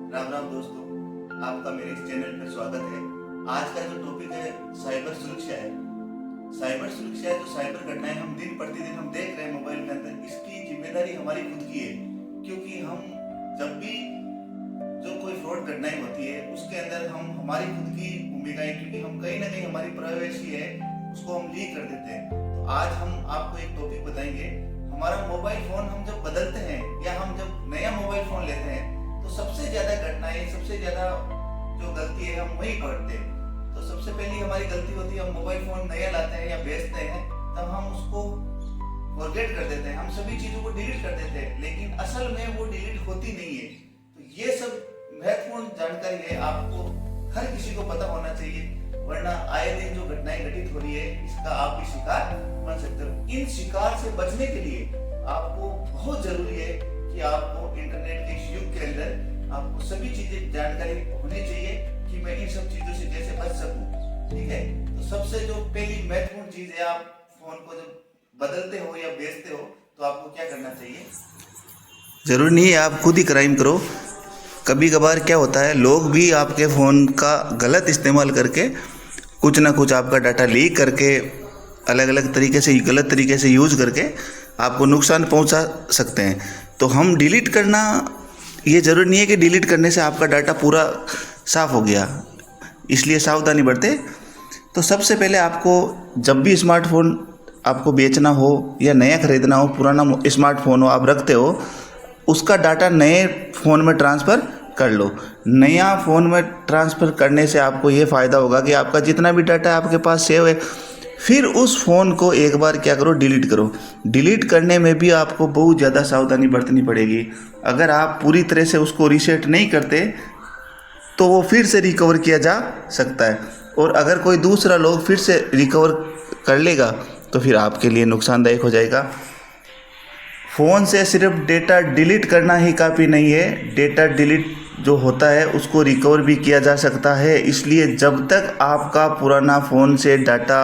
राम राम दोस्तों, आपका मेरे इस चैनल पर स्वागत है। आज का जो टॉपिक है साइबर सुरक्षा है। साइबर सुरक्षा जो साइबर घटनाएं हम दिन प्रतिदिन हम देख रहे हैं मोबाइल के अंदर, इसकी जिम्मेदारी हमारी खुद की है। क्योंकि हम जब भी जो कोई फ्रॉड घटनाएं होती है उसके अंदर हम हमारी खुद की भूमिका है, क्योंकि हम कहीं ना कहीं हमारी प्राइवेसी है उसको हम लीक कर देते हैं। तो आज हम आपको एक टॉपिक बताएंगे। हमारा मोबाइल फोन हम जब बदलते हैं या हम जब नया मोबाइल फोन लेते हैं तो सबसे ज्यादा घटनाएं, सबसे ज्यादा जो गलती है हम वही करते हैं। तो सबसे पहली हमारी गलती होती है, हम मोबाइल फोन नया लाते हैं या बेचते हैं तब हम उसको फॉरगेट कर देते हैं, हम सभी चीजों को डिलीट कर देते हैं, लेकिन असल में वो डिलीट होती नहीं है। तो ये सब महत्वपूर्ण जानकारी है, आपको हर किसी को पता होना चाहिए, वरना आए दिन जो घटनाएं घटित हो रही है इसका आप भी शिकार बन सकते हो। इन शिकार से बचने के लिए आपको बहुत जरूरी है कि आपको इंटरनेट के इस युग के अंदर आपको सभी चीजें जानकारी होनी चाहिए कि मैं इन सब चीजों से कैसे बच सकूं। ठीक है, तो सबसे जो पहली महत्वपूर्ण चीज है, आप फोन को जब बदलते हो या बेचते हो तो आपको क्या करना चाहिए। ज़रूरी नहीं है आप खुद ही क्राइम करो। कभी कभार क्या होता है, लोग भी आपके फ़ोन का गलत इस्तेमाल करके कुछ ना कुछ आपका डाटा लीक करके अलग अलग तरीके से, गलत तरीके से यूज़ करके आपको नुकसान पहुंचा सकते हैं। तो हम डिलीट करना, ये ज़रूरी नहीं है कि डिलीट करने से आपका डाटा पूरा साफ़ हो गया, इसलिए सावधानी बरतें। तो सबसे पहले आपको जब भी स्मार्टफोन आपको बेचना हो या नया ख़रीदना हो, पुराना स्मार्टफोन हो आप रखते हो, उसका डाटा नए फ़ोन में ट्रांसफ़र कर लो। नया फ़ोन में ट्रांसफ़र करने से आपको ये फ़ायदा होगा कि आपका जितना भी डाटा आपके पास सेव है, फिर उस फ़ोन को एक बार क्या करो, डिलीट करो। डिलीट करने में भी आपको बहुत ज़्यादा सावधानी बरतनी पड़ेगी। अगर आप पूरी तरह से उसको रीसेट नहीं करते तो वो फिर से रिकवर किया जा सकता है, और अगर कोई दूसरा लोग फिर से रिकवर कर लेगा तो फिर आपके लिए नुकसानदायक हो जाएगा। फ़ोन से सिर्फ डेटा डिलीट करना ही काफ़ी नहीं है, डेटा डिलीट जो होता है उसको रिकवर भी किया जा सकता है। इसलिए जब तक आपका पुराना फ़ोन से डाटा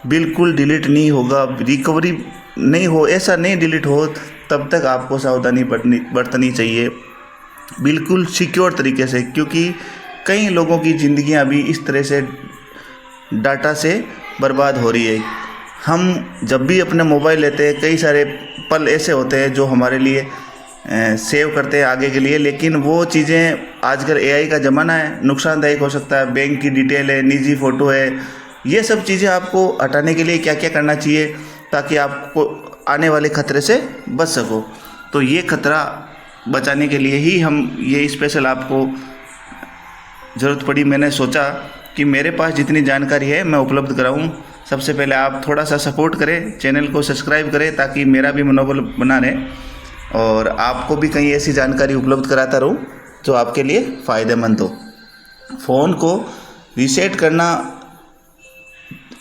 बिल्कुल डिलीट नहीं होगा, रिकवरी नहीं हो, ऐसा नहीं डिलीट हो, तब तक आपको सावधानी बरतनी चाहिए, बिल्कुल सिक्योर तरीके से। क्योंकि कई लोगों की ज़िंदगियां अभी इस तरह से डाटा से बर्बाद हो रही है। हम जब भी अपने मोबाइल लेते हैं, कई सारे पल ऐसे होते हैं जो हमारे लिए सेव करते हैं आगे के लिए, लेकिन वो चीज़ें, आजकल एआई का ज़माना है, नुकसानदायक हो सकता है। बैंक की डिटेल है, निजी फ़ोटो है, ये सब चीज़ें आपको हटाने के लिए क्या क्या करना चाहिए ताकि आपको आने वाले ख़तरे से बच सको। तो ये ख़तरा बचाने के लिए ही हम ये स्पेशल आपको ज़रूरत पड़ी, मैंने सोचा कि मेरे पास जितनी जानकारी है मैं उपलब्ध कराऊं। सबसे पहले आप थोड़ा सा सपोर्ट करें, चैनल को सब्सक्राइब करें ताकि मेरा भी मनोबल बना रहे और आपको भी कहीं ऐसी जानकारी उपलब्ध कराता रहूं जो आपके लिए फ़ायदेमंद हो। फ़ोन को रीसेट करना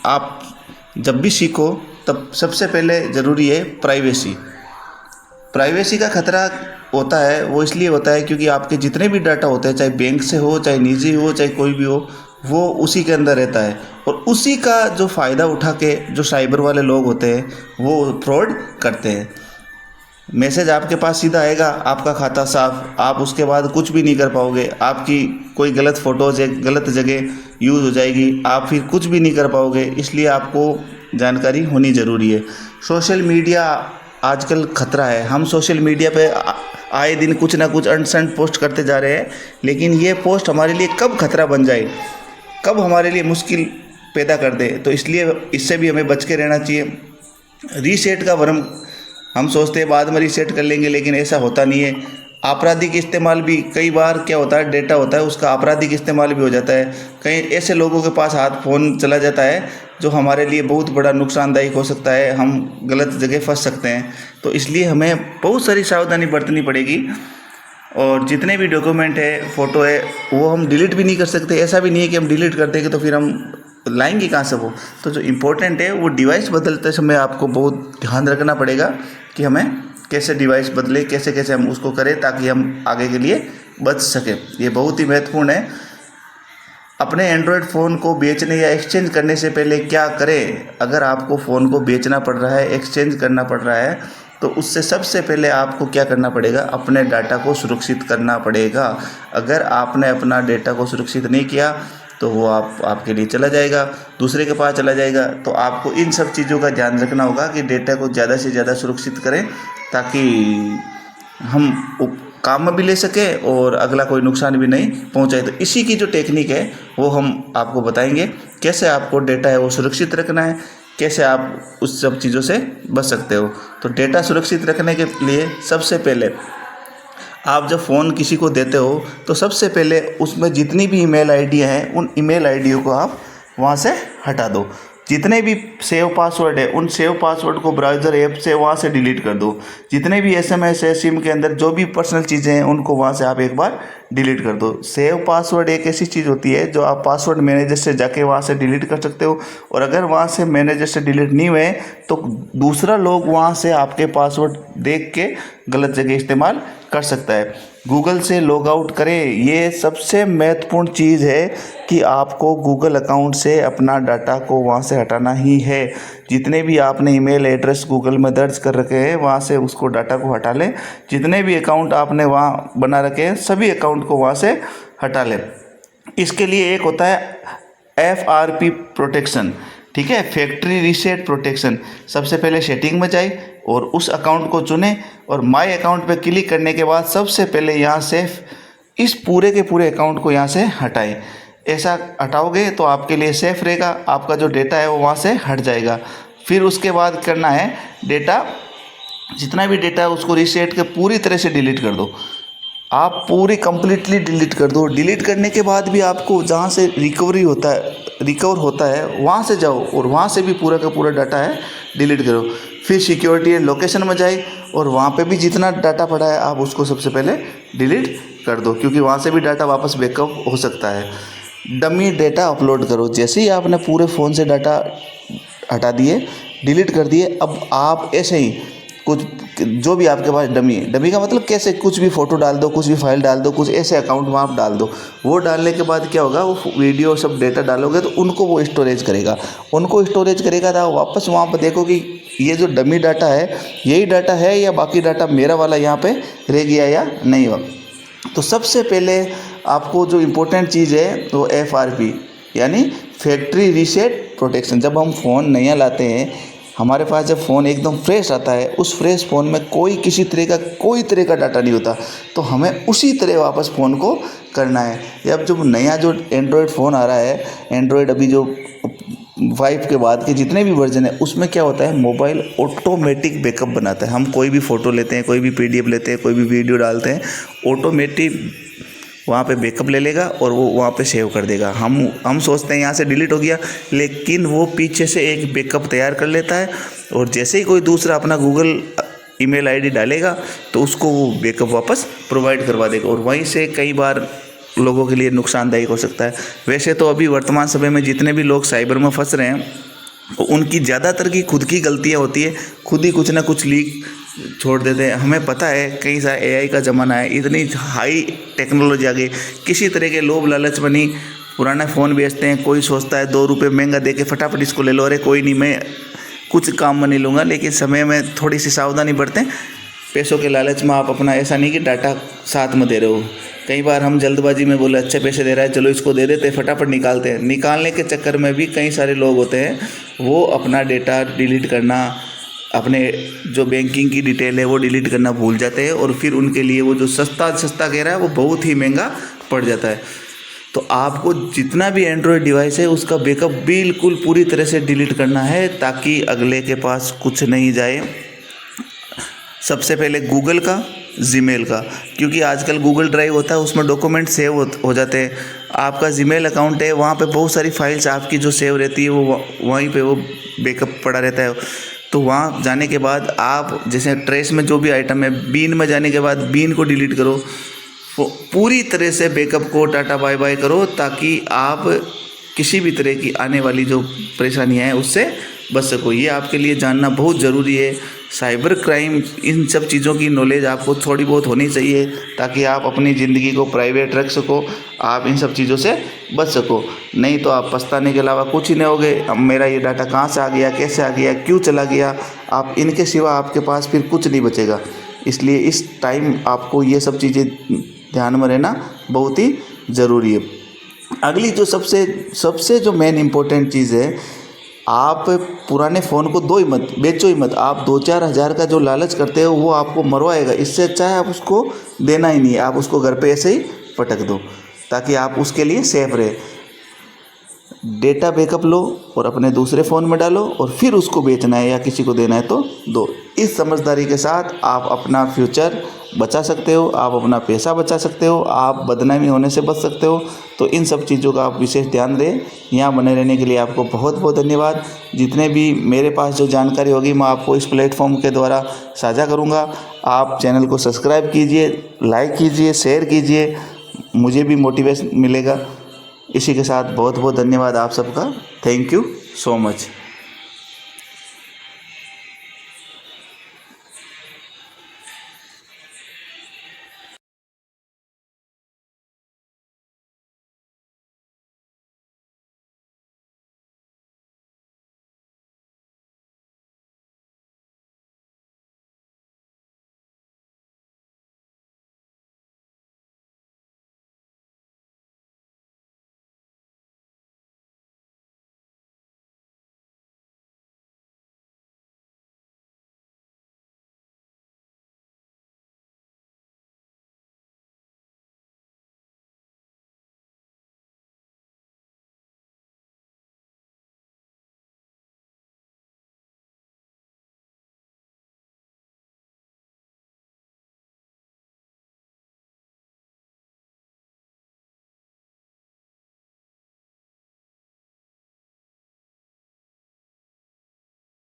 आप जब भी सीखो तब सबसे पहले ज़रूरी है प्राइवेसी। प्राइवेसी का खतरा होता है, वो इसलिए होता है क्योंकि आपके जितने भी डाटा होते हैं, चाहे बैंक से हो, चाहे निजी हो, चाहे कोई भी हो, वो उसी के अंदर रहता है। और उसी का जो फ़ायदा उठा के जो साइबर वाले लोग होते हैं वो फ्रॉड करते हैं। मैसेज आपके पास सीधा आएगा, आपका खाता साफ, आप उसके बाद कुछ भी नहीं कर पाओगे, आपकी कोई गलत फ़ोटोज़ एक गलत जगह यूज़ हो जाएगी, आप फिर कुछ भी नहीं कर पाओगे। इसलिए आपको जानकारी होनी ज़रूरी है। सोशल मीडिया आजकल खतरा है। हम सोशल मीडिया पे आए दिन कुछ ना कुछ अनसंट पोस्ट करते जा रहे हैं, लेकिन ये पोस्ट हमारे लिए कब खतरा बन जाए, कब हमारे लिए मुश्किल पैदा कर दे, तो इसलिए इससे भी हमें बच के रहना चाहिए। रीसेट का भ्रम हम सोचते हैं बाद में रीसेट कर लेंगे, लेकिन ऐसा होता नहीं है। आपराधिक इस्तेमाल भी कई बार क्या होता है, डेटा होता है उसका आपराधिक इस्तेमाल भी हो जाता है। कई ऐसे लोगों के पास हाथ फ़ोन चला जाता है जो हमारे लिए बहुत बड़ा नुकसानदायक हो सकता है, हम गलत जगह फंस सकते हैं। तो इसलिए हमें बहुत सारी सावधानी बरतनी पड़ेगी। और जितने भी डॉक्यूमेंट है, फ़ोटो है, वो हम डिलीट भी नहीं कर सकते। ऐसा भी नहीं है कि हम डिलीट कर देंगे तो फिर हम लाएंगे कहाँ से वो। तो जो इम्पोर्टेंट है वो डिवाइस बदलते समय आपको बहुत ध्यान रखना पड़ेगा कि हमें कैसे डिवाइस बदले, कैसे कैसे हम उसको करें ताकि हम आगे के लिए बच सकें। ये बहुत ही महत्वपूर्ण है। अपने एंड्रॉयड फ़ोन को बेचने या एक्सचेंज करने से पहले क्या करें। अगर आपको फ़ोन को बेचना पड़ रहा है, एक्सचेंज करना पड़ रहा है, तो उससे सबसे पहले आपको क्या करना पड़ेगा, अपने डाटा को सुरक्षित करना पड़ेगा। अगर आपने अपना डेटा को सुरक्षित नहीं किया तो वो आपके लिए चला जाएगा, दूसरे के पास चला जाएगा। तो आपको इन सब चीज़ों का ध्यान रखना होगा कि डेटा को ज़्यादा से ज़्यादा सुरक्षित करें, ताकि हम काम में भी ले सकें और अगला कोई नुकसान भी नहीं पहुंचाए। तो इसी की जो टेक्निक है वो हम आपको बताएंगे, कैसे आपको डेटा है वो सुरक्षित रखना है, कैसे आप उस सब चीज़ों से बच सकते हो। तो डेटा सुरक्षित रखने के लिए सबसे पहले आप जब फ़ोन किसी को देते हो तो सबसे पहले उसमें जितनी भी ईमेल आईडियाँ हैं उन ईमेल आईडियों को आप वहाँ से हटा दो। जितने भी सेव पासवर्ड है उन सेव पासवर्ड को ब्राउज़र ऐप से वहाँ से डिलीट कर दो। जितने भी एसएमएस है, सिम के अंदर जो भी पर्सनल चीज़ें हैं उनको वहाँ से आप एक बार डिलीट कर दो। सेव पासवर्ड एक ऐसी चीज़ होती है जो आप पासवर्ड मैनेजर से जाके वहाँ से डिलीट कर सकते हो, और अगर वहाँ से मैनेजर से डिलीट नहीं हुए तो दूसरा लोग वहाँ से आपके पासवर्ड देख के गलत जगह इस्तेमाल कर सकता है। गूगल से लॉग आउट करें, ये सबसे महत्वपूर्ण चीज़ है कि आपको गूगल अकाउंट से अपना डाटा को वहाँ से हटाना ही है। जितने भी आपने ईमेल एड्रेस गूगल में दर्ज कर रखे हैं वहाँ से उसको डाटा को हटा लें। जितने भी अकाउंट आपने वहाँ बना रखे हैं सभी अकाउंट को वहाँ से हटा लें। इसके लिए एक होता है FRP प्रोटेक्शन, ठीक है, फैक्ट्री रीसेट प्रोटेक्शन। सबसे पहले सेटिंग में जाए और उस अकाउंट को चुने और माय अकाउंट पे क्लिक करने के बाद सबसे पहले यहाँ से इस पूरे के पूरे अकाउंट को यहाँ से हटाएं। ऐसा हटाओगे तो आपके लिए सेफ़ रहेगा, आपका जो डेटा है वो वहाँ से हट जाएगा। फिर उसके बाद करना है डेटा, जितना भी डेटा है उसको रीसेट के पूरी तरह से डिलीट कर दो। आप पूरी कंप्लीटली डिलीट कर दो। डिलीट करने के बाद भी आपको जहाँ से रिकवर होता है वहाँ से जाओ और वहाँ से भी पूरा का पूरा डाटा है डिलीट करो। फिर सिक्योरिटी एंड लोकेशन में जाए और वहाँ पे भी जितना डाटा पड़ा है आप उसको सबसे पहले डिलीट कर दो, क्योंकि वहाँ से भी डाटा वापस बैकअप हो सकता है। डमी डेटा अपलोड करो। जैसे ही आपने पूरे फ़ोन से डाटा हटा दिए, डिलीट कर दिए, अब आप ऐसे ही कुछ जो भी आपके पास डमी का मतलब कैसे कुछ भी फ़ोटो डाल दो, कुछ भी फाइल डाल दो, कुछ ऐसे अकाउंट वहाँ आप डाल दो। वो डालने के बाद क्या होगा, वो वीडियो सब डेटा डालोगे तो उनको वो स्टोरेज करेगा तो वापस वहाँ पर देखो कि ये जो डमी डाटा है यही डाटा है या बाकी डाटा मेरा वाला यहाँ पे रह गया या नहीं हुआ। तो सबसे पहले आपको जो इम्पोर्टेंट चीज़ है वो FRP यानी फैक्ट्री रीसेट प्रोटेक्शन। जब हम फ़ोन नया लाते हैं, हमारे पास जब फ़ोन एकदम फ्रेश आता है, उस फ्रेश फ़ोन में कोई तरह का डाटा नहीं होता, तो हमें उसी तरह वापस फ़ोन को करना है। अब जो नया जो एंड्रॉयड फ़ोन आ रहा है, एंड्रॉयड अभी जो 5 के बाद के जितने भी वर्जन है उसमें क्या होता है, मोबाइल ऑटोमेटिक बैकअप बनाता है। हम कोई भी फ़ोटो लेते हैं, कोई भी PDF लेते हैं, कोई भी वीडियो डालते हैं, ऑटोमेटिक वहाँ पे बैकअप ले लेगा और वो वहाँ पे सेव कर देगा। हम सोचते हैं यहाँ से डिलीट हो गया, लेकिन वो पीछे से एक बैकअप तैयार कर लेता है और जैसे ही कोई दूसरा अपना गूगल ईमेल आईडी डालेगा तो उसको वो बैकअप वापस प्रोवाइड करवा देगा, और वहीं से कई बार लोगों के लिए नुकसानदायक हो सकता है। वैसे तो अभी वर्तमान समय में जितने भी लोग साइबर में फंस रहे हैं उनकी ज़्यादातर की खुद की गलतियाँ होती है, खुद ही कुछ ना कुछ लीक छोड़ देते हैं। हमें पता है कई सारा AI का ज़माना है, इतनी हाई टेक्नोलॉजी आ गई, किसी तरह के लोभ लालच में नहीं पुराना फ़ोन बेचते हैं। कोई सोचता है 2 रुपये महंगा दे के फटाफट इसको ले लो, अरे कोई नहीं मैं कुछ काम में नहीं लूँगा, लेकिन समय में थोड़ी सी सावधानी बरतें। पैसों के लालच में आप अपना ऐसा नहीं कि डाटा साथ में दे रहे हो। कई बार हम जल्दबाजी में बोले अच्छे पैसे दे रहा है चलो इसको दे देते, फटाफट निकालते हैं। निकालने के चक्कर में भी कई सारे लोग होते हैं वो अपना डेटा डिलीट करना, अपने जो बैंकिंग की डिटेल है वो डिलीट करना भूल जाते हैं, और फिर उनके लिए वो जो सस्ता कह रहा है वो बहुत ही महंगा पड़ जाता है। तो आपको जितना भी एंड्रॉयड डिवाइस है उसका बैकअप बिल्कुल पूरी तरह से डिलीट करना है ताकि अगले के पास कुछ नहीं जाए। सबसे पहले गूगल का, जीमेल का, क्योंकि आजकल गूगल ड्राइव होता है उसमें डॉक्यूमेंट सेव हो जाते हैं। आपका जीमेल अकाउंट है वहाँ पे बहुत सारी फाइल्स आपकी जो सेव रहती है वो वहीं पे वो बैकअप पड़ा रहता है। तो वहाँ जाने के बाद आप जैसे ट्रेस में जो भी आइटम है, बीन में जाने के बाद बीन को डिलीट करो, पूरी तरह से बैकअप को टाटा बाय बाय करो ताकि आप किसी भी तरह की आने वाली जो परेशानियाँ हैं उससे बच सको। ये आपके लिए जानना बहुत ज़रूरी है। साइबर क्राइम, इन सब चीज़ों की नॉलेज आपको थोड़ी बहुत होनी चाहिए ताकि आप अपनी ज़िंदगी को प्राइवेट रख सको, आप इन सब चीज़ों से बच सको। नहीं तो आप पछताने के अलावा कुछ ही नहीं होगे। अब मेरा ये डाटा कहाँ से आ गया, कैसे आ गया, क्यों चला गया, आप इनके सिवा आपके पास फिर कुछ नहीं बचेगा। इसलिए इस टाइम आपको ये सब चीज़ें ध्यान में रहना बहुत ही ज़रूरी है। अगली जो सबसे जो मेन इम्पोर्टेंट चीज़ है, आप पुराने फ़ोन को दो ही मत, बेचो ही मत। आप 2-4 हज़ार का जो लालच करते हो वो आपको मरवाएगा। इससे अच्छा है आप उसको देना ही नहीं है, आप उसको घर पे ऐसे ही पटक दो ताकि आप उसके लिए सेफ रहे। डेटा बैकअप लो और अपने दूसरे फ़ोन में डालो और फिर उसको बेचना है या किसी को देना है तो दो। इस समझदारी के साथ आप अपना फ्यूचर बचा सकते हो, आप अपना पैसा बचा सकते हो, आप बदनामी होने से बच सकते हो। तो इन सब चीज़ों का आप विशेष ध्यान दें। यहाँ बने रहने के लिए आपको बहुत बहुत धन्यवाद। जितने भी मेरे पास जो जानकारी होगी मैं आपको इस प्लेटफॉर्म के द्वारा साझा करूँगा। आप चैनल को सब्सक्राइब कीजिए, लाइक कीजिए, शेयर कीजिए, मुझे भी मोटिवेशन मिलेगा। इसी के साथ बहुत बहुत धन्यवाद आप सबका। Thank you so much.